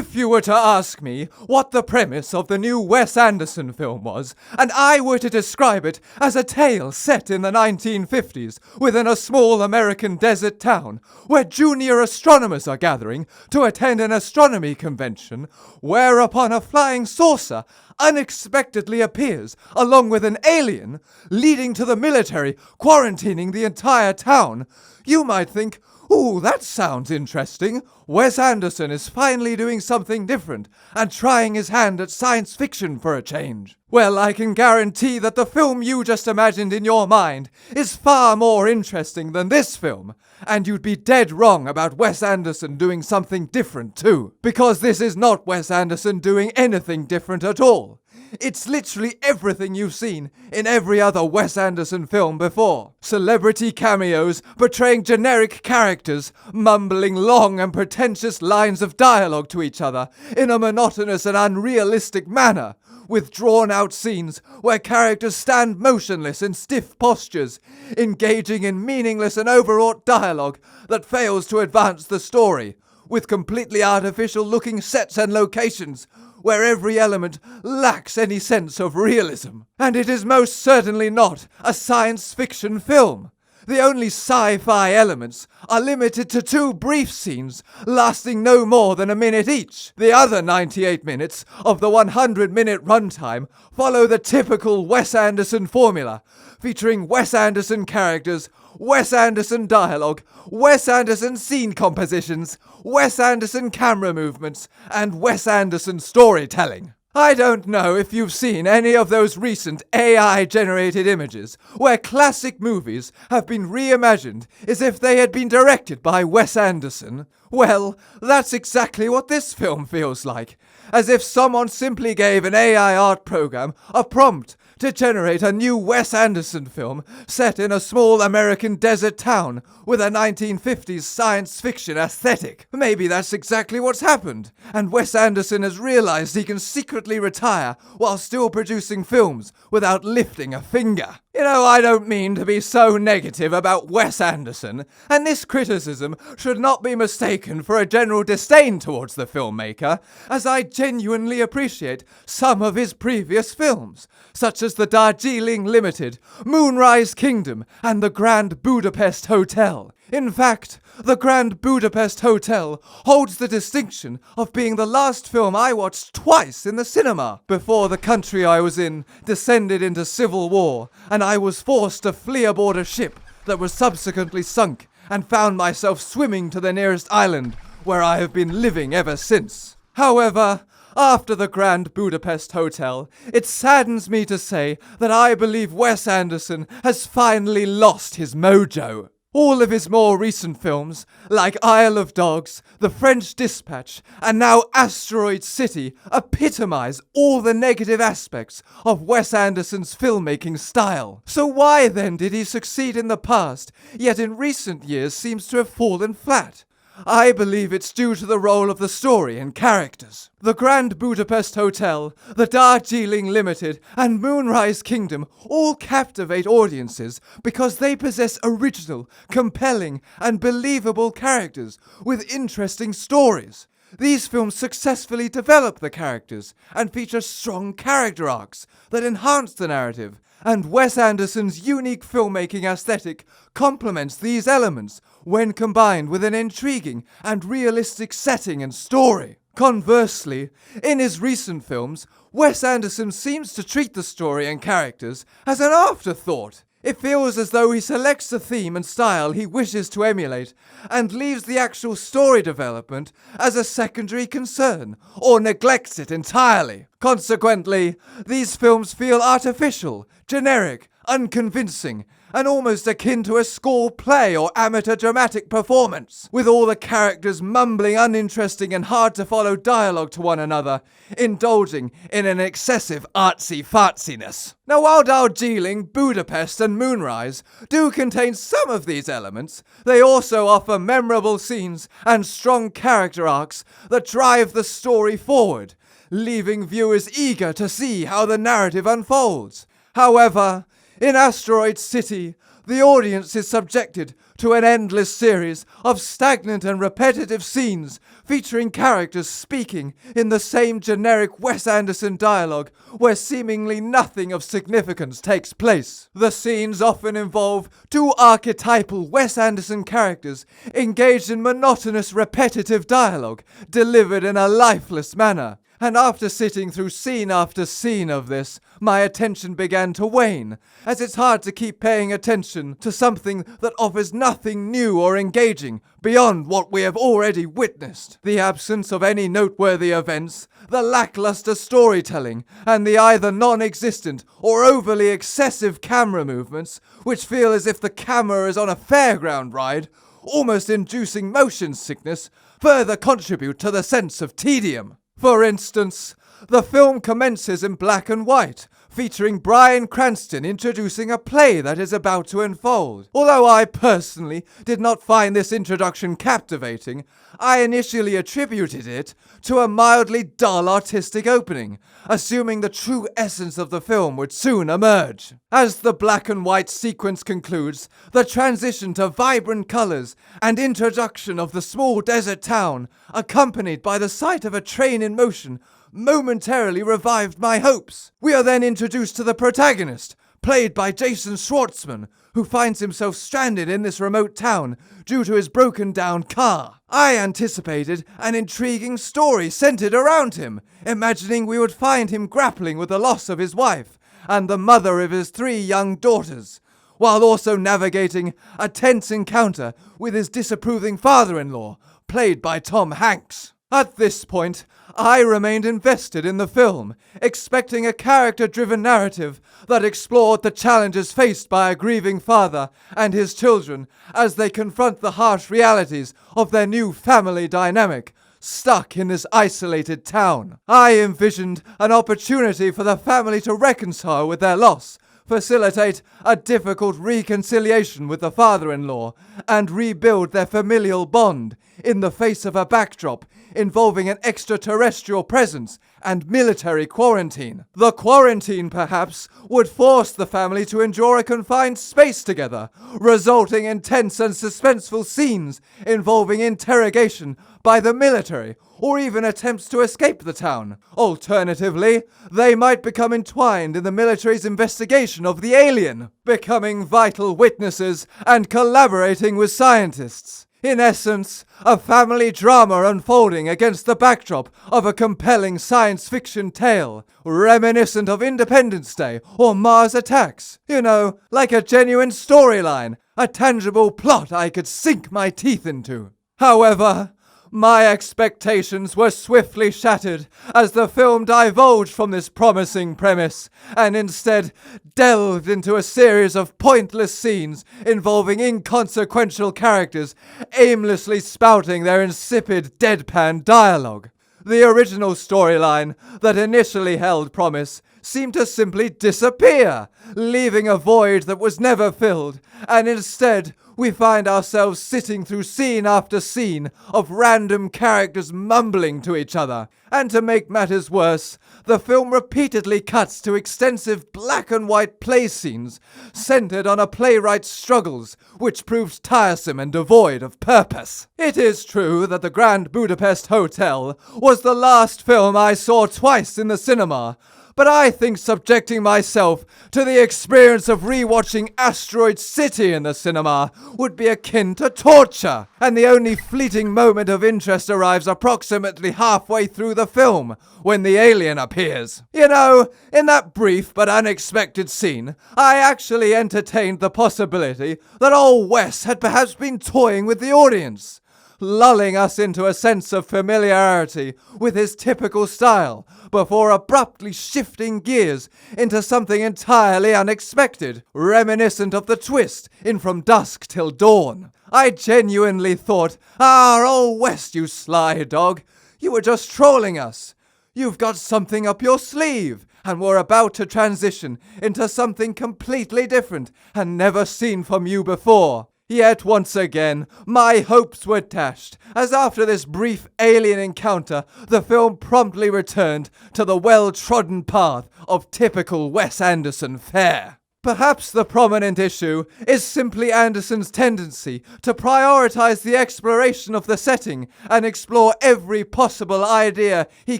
If you were to ask me what the premise of the new Wes Anderson film was, and I were to describe it as a tale set in the 1950s within a small American desert town where junior astronomers are gathering to attend an astronomy convention, whereupon a flying saucer unexpectedly appears along with an alien, leading to the military quarantining the entire town, you might think, "Ooh, that sounds interesting. Wes Anderson is finally doing something different and trying his hand at science fiction for a change." Well, I can guarantee that the film you just imagined in your mind is far more interesting than this film. And you'd be dead wrong about Wes Anderson doing something different too. Because this is not Wes Anderson doing anything different at all. It's literally everything you've seen in every other Wes Anderson film before. Celebrity cameos portraying generic characters, mumbling long and pretentious lines of dialogue to each other in a monotonous and unrealistic manner, with drawn-out scenes where characters stand motionless in stiff postures, engaging in meaningless and overwrought dialogue that fails to advance the story, with completely artificial-looking sets and locations, where every element lacks any sense of realism. And it is most certainly not a science fiction film. The only sci-fi elements are limited to 2 brief scenes lasting no more than a minute each. The other 98 minutes of the 100-minute runtime follow the typical Wes Anderson formula, featuring Wes Anderson characters, Wes Anderson dialogue, Wes Anderson scene compositions, Wes Anderson camera movements, and Wes Anderson storytelling. I don't know if you've seen any of those recent AI-generated images where classic movies have been reimagined as if they had been directed by Wes Anderson. Well, that's exactly what this film feels like, as if someone simply gave an AI art program a prompt to generate a new Wes Anderson film set in a small American desert town with a 1950s science fiction aesthetic. Maybe that's exactly what's happened, and Wes Anderson has realized he can secretly retire while still producing films without lifting a finger. You know, I don't mean to be so negative about Wes Anderson, and this criticism should not be mistaken for a general disdain towards the filmmaker, as I genuinely appreciate some of his previous films, such as The Darjeeling Limited, Moonrise Kingdom, and The Grand Budapest Hotel. In fact, The Grand Budapest Hotel holds the distinction of being the last film I watched twice in the cinema, before the country I was in descended into civil war, and I was forced to flee aboard a ship that was subsequently sunk, and found myself swimming to the nearest island, where I have been living ever since. However, after the Grand Budapest Hotel, it saddens me to say that I believe Wes Anderson has finally lost his mojo. All of his more recent films, like Isle of Dogs, The French Dispatch, and now Asteroid City, epitomize all the negative aspects of Wes Anderson's filmmaking style. So why then did he succeed in the past, yet in recent years seems to have fallen flat? I believe it's due to the role of the story and characters. The Grand Budapest Hotel, The Darjeeling Limited, and Moonrise Kingdom all captivate audiences because they possess original, compelling, and believable characters with interesting stories. These films successfully develop the characters and feature strong character arcs that enhance the narrative, and Wes Anderson's unique filmmaking aesthetic complements these elements when combined with an intriguing and realistic setting and story. Conversely, in his recent films, Wes Anderson seems to treat the story and characters as an afterthought. It feels as though he selects the theme and style he wishes to emulate and leaves the actual story development as a secondary concern or neglects it entirely. Consequently, these films feel artificial, generic, unconvincing, and almost akin to a school play or amateur dramatic performance, with all the characters mumbling uninteresting and hard-to-follow dialogue to one another, indulging in an excessive artsy-fartsiness. Now, while Darjeeling, Budapest, and Moonrise do contain some of these elements, they also offer memorable scenes and strong character arcs that drive the story forward, leaving viewers eager to see how the narrative unfolds. However, in Asteroid City, the audience is subjected to an endless series of stagnant and repetitive scenes featuring characters speaking in the same generic Wes Anderson dialogue where seemingly nothing of significance takes place. The scenes often involve two archetypal Wes Anderson characters engaged in monotonous, repetitive dialogue delivered in a lifeless manner. And after sitting through scene after scene of this, my attention began to wane, as it's hard to keep paying attention to something that offers nothing new or engaging beyond what we have already witnessed. The absence of any noteworthy events, the lackluster storytelling, and the either non-existent or overly excessive camera movements, which feel as if the camera is on a fairground ride, almost inducing motion sickness, further contribute to the sense of tedium. For instance, the film commences in black and white, featuring Bryan Cranston introducing a play that is about to unfold. Although I personally did not find this introduction captivating, I initially attributed it to a mildly dull artistic opening, assuming the true essence of the film would soon emerge. As the black and white sequence concludes, the transition to vibrant colors and introduction of the small desert town, accompanied by the sight of a train in motion, momentarily revived my hopes. We are then introduced to the protagonist, played by Jason Schwartzman, who finds himself stranded in this remote town due to his broken down car. I anticipated an intriguing story centered around him, imagining we would find him grappling with the loss of his wife and the mother of his 3 young daughters, while also navigating a tense encounter with his disapproving father-in-law, played by Tom Hanks. At this point, I remained invested in the film, expecting a character-driven narrative that explored the challenges faced by a grieving father and his children as they confront the harsh realities of their new family dynamic, stuck in this isolated town. I envisioned an opportunity for the family to reconcile with their loss, facilitate a difficult reconciliation with the father-in-law, and rebuild their familial bond in the face of a backdrop involving an extraterrestrial presence and military quarantine. The quarantine, perhaps, would force the family to endure a confined space together, resulting in tense and suspenseful scenes involving interrogation by the military, or even attempts to escape the town. Alternatively, they might become entwined in the military's investigation of the alien, becoming vital witnesses and collaborating with scientists. In essence, a family drama unfolding against the backdrop of a compelling science fiction tale, reminiscent of Independence Day or Mars Attacks. You know, like a genuine storyline, a tangible plot I could sink my teeth into. However, my expectations were swiftly shattered as the film divulged from this promising premise and instead delved into a series of pointless scenes involving inconsequential characters aimlessly spouting their insipid deadpan dialogue. The original storyline that initially held promise seemed to simply disappear, leaving a void that was never filled, and instead we find ourselves sitting through scene after scene of random characters mumbling to each other. And to make matters worse, the film repeatedly cuts to extensive black and white play scenes centered on a playwright's struggles, which proves tiresome and devoid of purpose. It is true that the Grand Budapest Hotel was the last film I saw twice in the cinema, but I think subjecting myself to the experience of rewatching Asteroid City in the cinema would be akin to torture, and the only fleeting moment of interest arrives approximately halfway through the film, when the alien appears. You know, in that brief but unexpected scene, I actually entertained the possibility that old Wes had perhaps been toying with the audience, lulling us into a sense of familiarity with his typical style, before abruptly shifting gears into something entirely unexpected, reminiscent of the twist in From Dusk Till Dawn. I genuinely thought, old West, you sly dog, you were just trolling us. You've got something up your sleeve, and we're about to transition into something completely different and never seen from you before. Yet once again, my hopes were dashed, as after this brief alien encounter, the film promptly returned to the well-trodden path of typical Wes Anderson fare. Perhaps the prominent issue is simply Anderson's tendency to prioritize the exploration of the setting and explore every possible idea he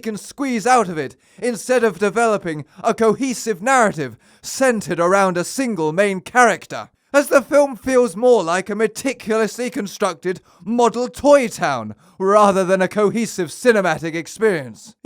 can squeeze out of it, instead of developing a cohesive narrative centered around a single main character. As the film feels more like a meticulously constructed model toy town rather than a cohesive cinematic experience.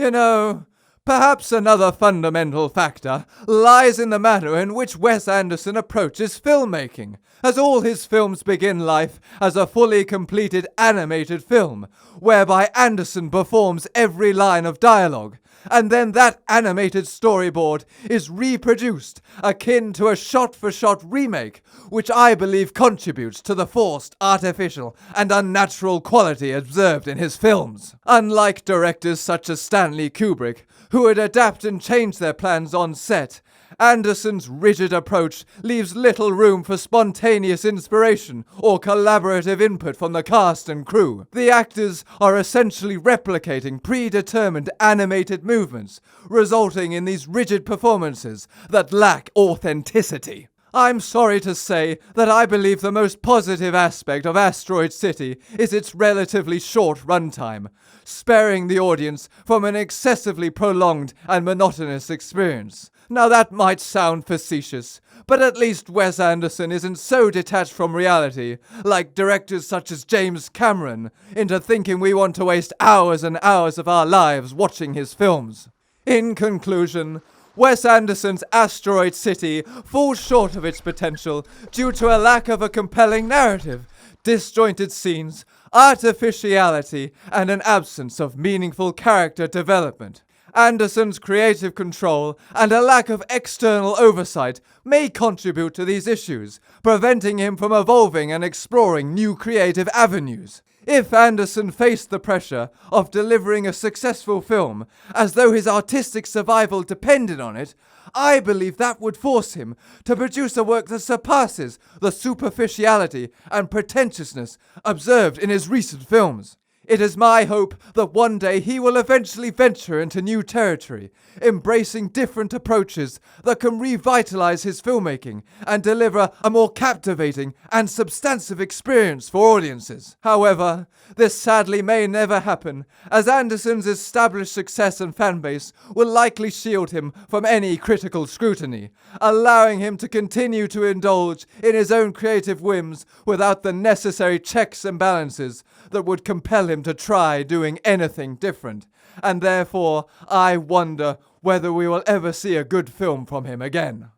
Perhaps another fundamental factor lies in the manner in which Wes Anderson approaches filmmaking, as all his films begin life as a fully completed animated film, whereby Anderson performs every line of dialogue, and then that animated storyboard is reproduced, akin to a shot-for-shot remake, which I believe contributes to the forced, artificial, and unnatural quality observed in his films. Unlike directors such as Stanley Kubrick, who would adapt and change their plans on set, Anderson's rigid approach leaves little room for spontaneous inspiration or collaborative input from the cast and crew. The actors are essentially replicating predetermined animated movements, resulting in these rigid performances that lack authenticity. I'm sorry to say that I believe the most positive aspect of Asteroid City is its relatively short runtime, sparing the audience from an excessively prolonged and monotonous experience. Now that might sound facetious, but at least Wes Anderson isn't so detached from reality, like directors such as James Cameron, into thinking we want to waste hours and hours of our lives watching his films. In conclusion, Wes Anderson's Asteroid City falls short of its potential due to a lack of a compelling narrative, disjointed scenes, artificiality, and an absence of meaningful character development. Anderson's creative control and a lack of external oversight may contribute to these issues, preventing him from evolving and exploring new creative avenues. If Anderson faced the pressure of delivering a successful film as though his artistic survival depended on it, I believe that would force him to produce a work that surpasses the superficiality and pretentiousness observed in his recent films. It is my hope that one day he will eventually venture into new territory, embracing different approaches that can revitalize his filmmaking and deliver a more captivating and substantive experience for audiences. However, this sadly may never happen, as Anderson's established success and fanbase will likely shield him from any critical scrutiny, allowing him to continue to indulge in his own creative whims without the necessary checks and balances that would compel him to try doing anything different, and therefore I wonder whether we will ever see a good film from him again.